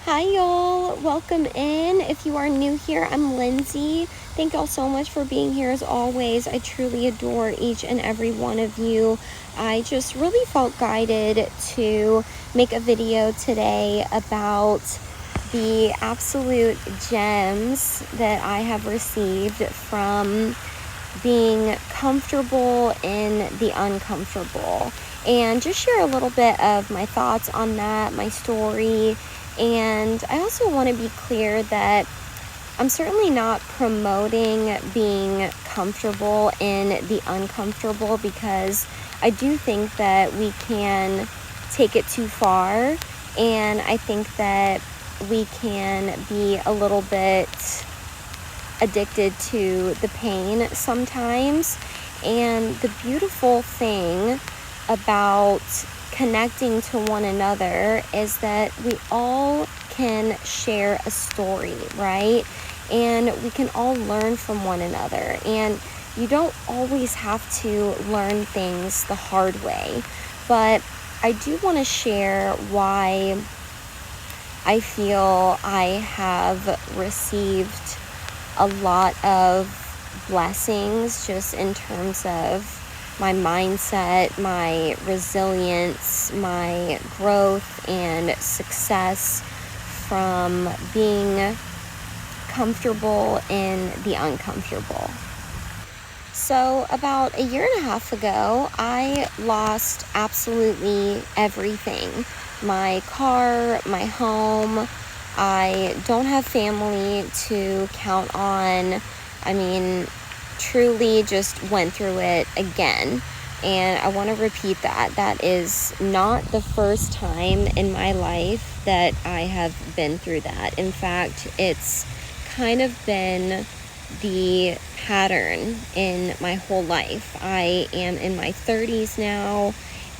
Hi, y'all. Welcome in. If you are new here, I'm Lindsay. Thank y'all so much for being here as always. I truly adore each and every one of you. I just really felt guided to make a video today about the absolute gems that I have received from being comfortable in the uncomfortable, and just share a little bit of my thoughts on that, my story. And I also want to be clear that I'm certainly not promoting being comfortable in the uncomfortable, because I do think that we can take it too far, and I think that we can be a little bit addicted to the pain sometimes. And the beautiful thing about connecting to one another is that we all can share a story, right? And we can all learn from one another. And you don't always have to learn things the hard way. But I do want to share why I feel I have received a lot of blessings just in terms of my mindset, my resilience, my growth and success from being comfortable in the uncomfortable. So about a year and a half ago, I lost absolutely everything. My car, my home. I don't have family to count on. I mean, truly just went through it again. And I want to repeat that. That is not the first time in my life that I have been through that. In fact, it's kind of been the pattern in my whole life. I am in my 30s now,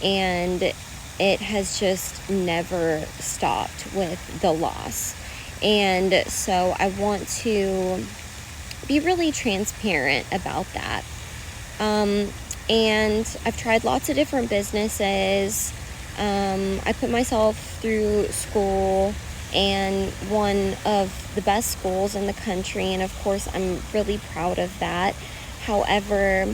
and it has just never stopped with the loss. And so I want to be really transparent about that. And I've tried lots of different businesses. I put myself through school, and one of the best schools in the country, and of course I'm really proud of that. However,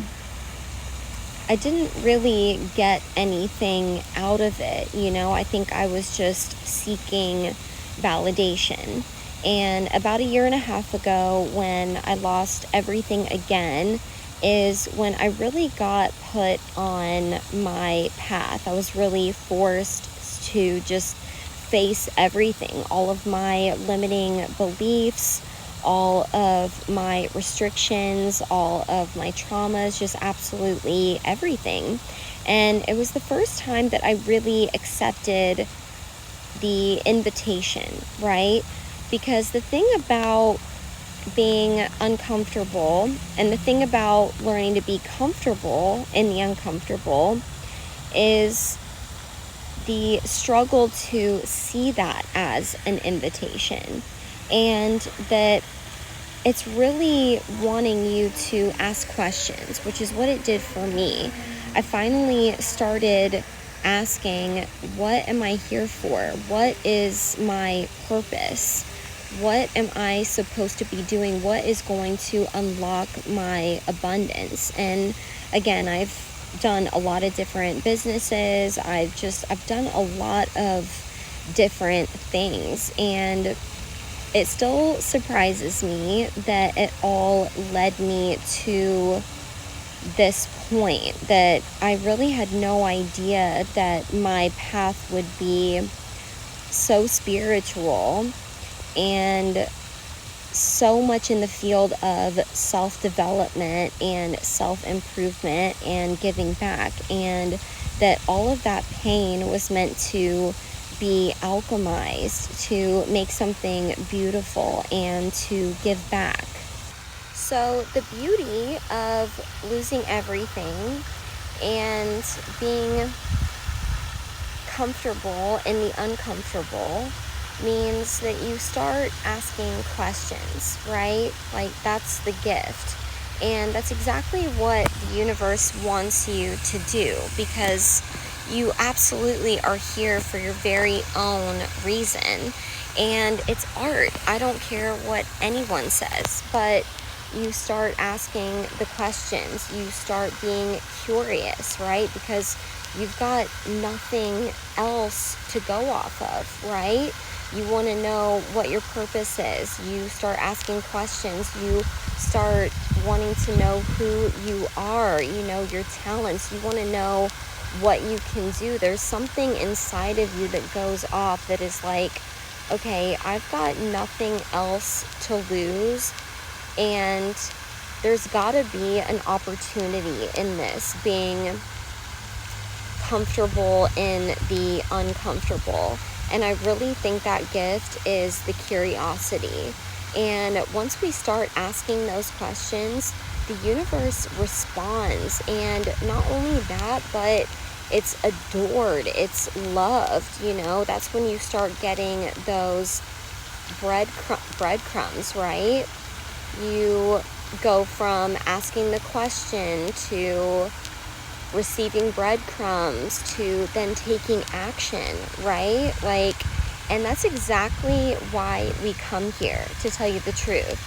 I didn't really get anything out of it. I think I was just seeking validation. And about a year and a half ago, when I lost everything again, is when I really got put on my path. I was really forced to just face everything, all of my limiting beliefs, all of my restrictions, all of my traumas, just absolutely everything. And it was the first time that I really accepted the invitation, right? Because the thing about being uncomfortable and the thing about learning to be comfortable in the uncomfortable is the struggle to see that as an invitation, and that it's really wanting you to ask questions, which is what it did for me. I finally started asking, what am I here for? What is my purpose? What am I supposed to be doing? What is going to unlock my abundance? And again, I've done a lot of different businesses. I've done a lot of different things, and it still surprises me that it all led me to this point, that I really had no idea that my path would be so spiritual and so much in the field of self-development and self-improvement and giving back, and that all of that pain was meant to be alchemized to make something beautiful and to give back. So the beauty of losing everything and being comfortable in the uncomfortable means that you start asking questions, right? Like, that's the gift. And that's exactly what the universe wants you to do, because you absolutely are here for your very own reason. And it's art. I don't care what anyone says, but you start asking the questions. You start being curious, right? Because you've got nothing else to go off of, right? You want to know what your purpose is. You start asking questions. You start wanting to know who you are, your talents. You want to know what you can do. There's something inside of you that goes off that is like, okay, I've got nothing else to lose, and there's got to be an opportunity in this, being comfortable in the uncomfortable. And I really think that gift is the curiosity. And once we start asking those questions, the universe responds. And not only that, but it's adored, it's loved, That's when you start getting those breadcrumbs, right? You go from asking the question to receiving breadcrumbs to then taking action, right? And that's exactly why we come here, to tell you the truth.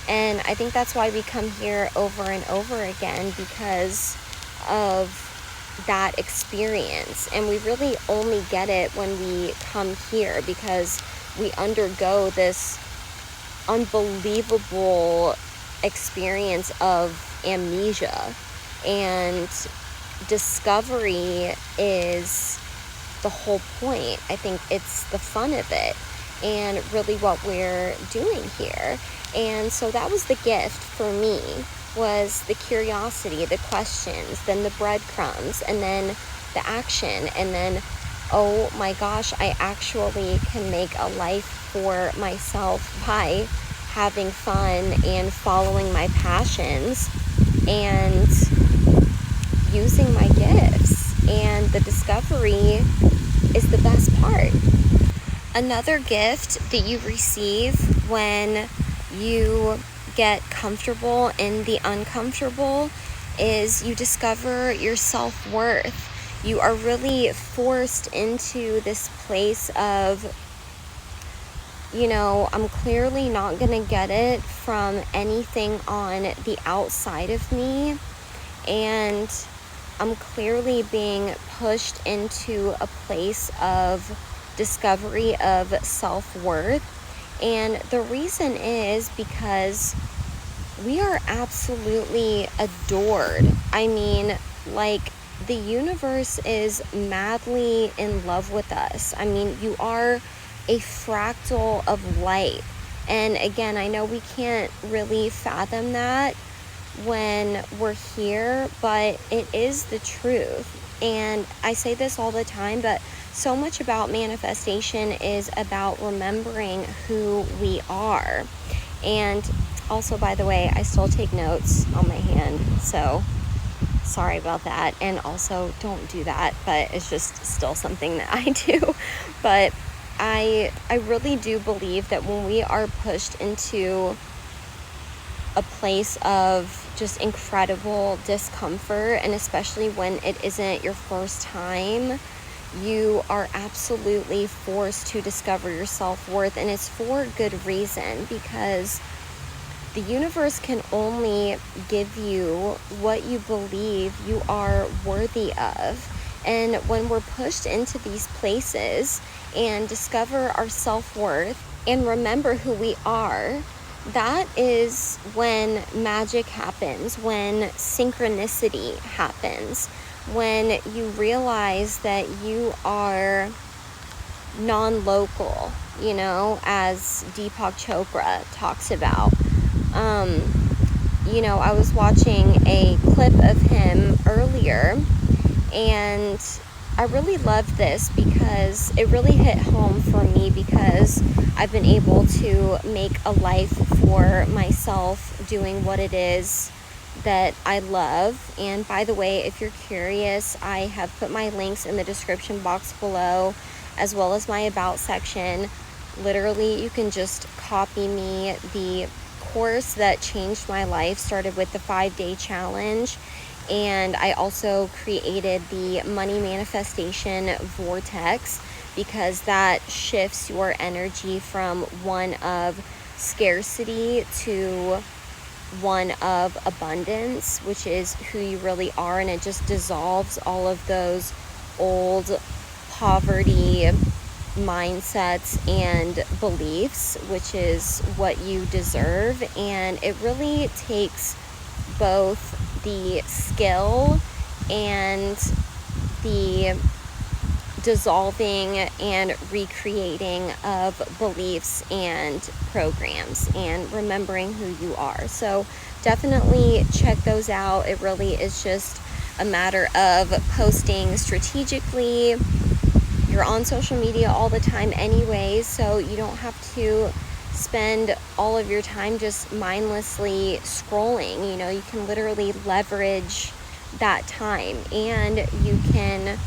And I think that's why we come here over and over again, because of that experience. And we really only get it when we come here, because we undergo this unbelievable experience of amnesia, and discovery is the whole point. I think it's the fun of it, and really what we're doing here. And so that was the gift for me, was the curiosity, the questions, then the breadcrumbs, and then the action. And then, oh my gosh, I actually can make a life for myself by having fun and following my passions and using my gifts. And the discovery is the best part. Another gift that you receive when you get comfortable in the uncomfortable is you discover your self-worth. You are really forced into this place of, I'm clearly not going to get it from anything on the outside of me, and I'm clearly being pushed into a place of discovery of self-worth. And the reason is because we are absolutely adored. I mean, the universe is madly in love with us. I mean, you are a fractal of light. And again, I know we can't really fathom that when we're here, but it is the truth. And I say this all the time, but so much about manifestation is about remembering who we are. And also, by the way, I still take notes on my hand, so sorry about that. And also, don't do that, but it's just still something that I do. But I really do believe that when we are pushed into a place of just incredible discomfort, and especially when it isn't your first time, you are absolutely forced to discover your self-worth. And it's for good reason, because the universe can only give you what you believe you are worthy of. And when we're pushed into these places and discover our self-worth and remember who we are, that is when magic happens, when synchronicity happens, when you realize that you are non-local, as Deepak Chopra talks about. I was watching a clip of him earlier, and I really loved this because it really hit home for me, because I've been able to make a life for myself doing what it is that I love. And by the way, if you're curious, I have put my links in the description box below, as well as my about section. Literally, you can just copy me. The course that changed my life started with the 5-day challenge, and I also created the money manifestation VORTEX because that shifts your energy from one of scarcity to one of abundance, which is who you really are, and it just dissolves all of those old poverty mindsets and beliefs, which is what you deserve. And it really takes both the skill and the dissolving and recreating of beliefs and programs and remembering who you are. So definitely check those out. It really is just a matter of posting strategically. You're on social media all the time anyway, so you don't have to spend all of your time just mindlessly scrolling. You know, you can literally leverage that time, and you can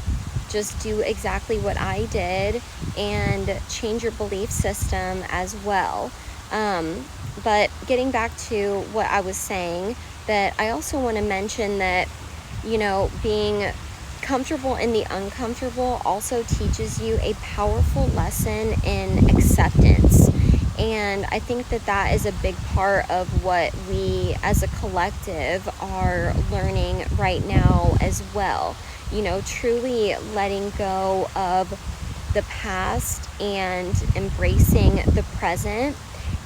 just do exactly what I did and change your belief system as well. But getting back to what I was saying, that I also want to mention that, you know, being comfortable in the uncomfortable also teaches you a powerful lesson in acceptance. And I think that that is a big part of what we as a collective are learning right now as well. You know, truly letting go of the past and embracing the present.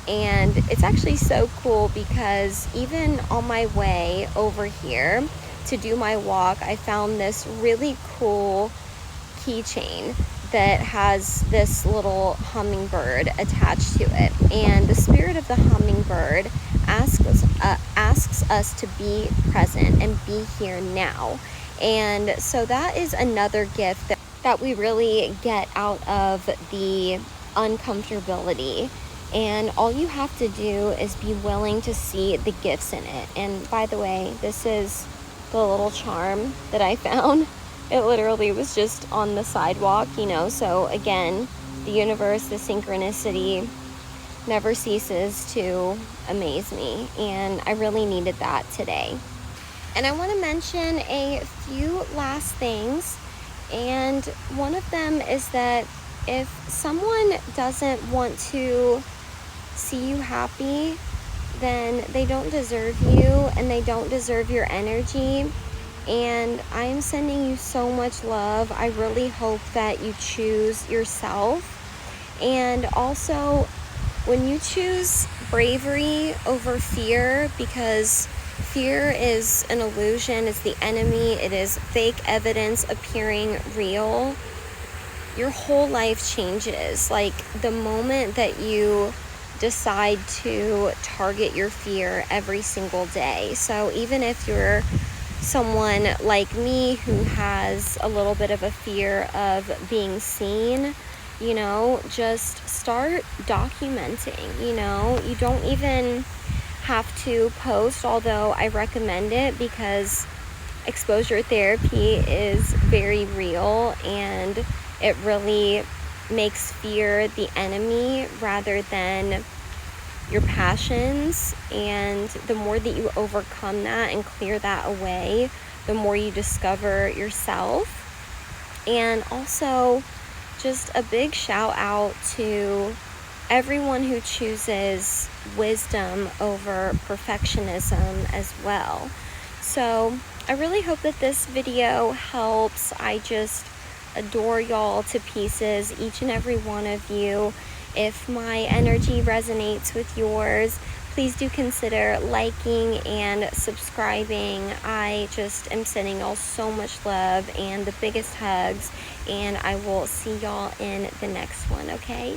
And it's actually so cool because even on my way over here to do my walk, I found this really cool keychain that has this little hummingbird attached to it. And the spirit of the hummingbird asks us to be present and be here now. And so that is another gift that we really get out of the uncomfortability. And all you have to do is be willing to see the gifts in it. And by the way, this is the little charm that I found. It literally was just on the sidewalk, you know. So again, the universe, the synchronicity never ceases to amaze me. And I really needed that today. And I want to mention a few last things. And one of them is that if someone doesn't want to see you happy, then they don't deserve you and they don't deserve your energy. And I am sending you so much love. I really hope that you choose yourself. And also, when you choose bravery over fear, because fear is an illusion, it's the enemy, it is fake evidence appearing real, your whole life changes. Like the moment that you decide to target your fear every single day. So even if you're someone like me who has a little bit of a fear of being seen, you know, just start documenting. You know, you don't even have to post, although I recommend it because exposure therapy is very real and it really makes fear the enemy rather than your passions. And the more that you overcome that and clear that away, the more you discover yourself. And also, just a big shout out to everyone who chooses wisdom over perfectionism as well. So I really hope that this video helps. I just adore y'all to pieces, each and every one of you. If my energy resonates with yours, please do consider liking and subscribing. I just am sending y'all so much love and the biggest hugs, and I will see y'all in the next one, okay?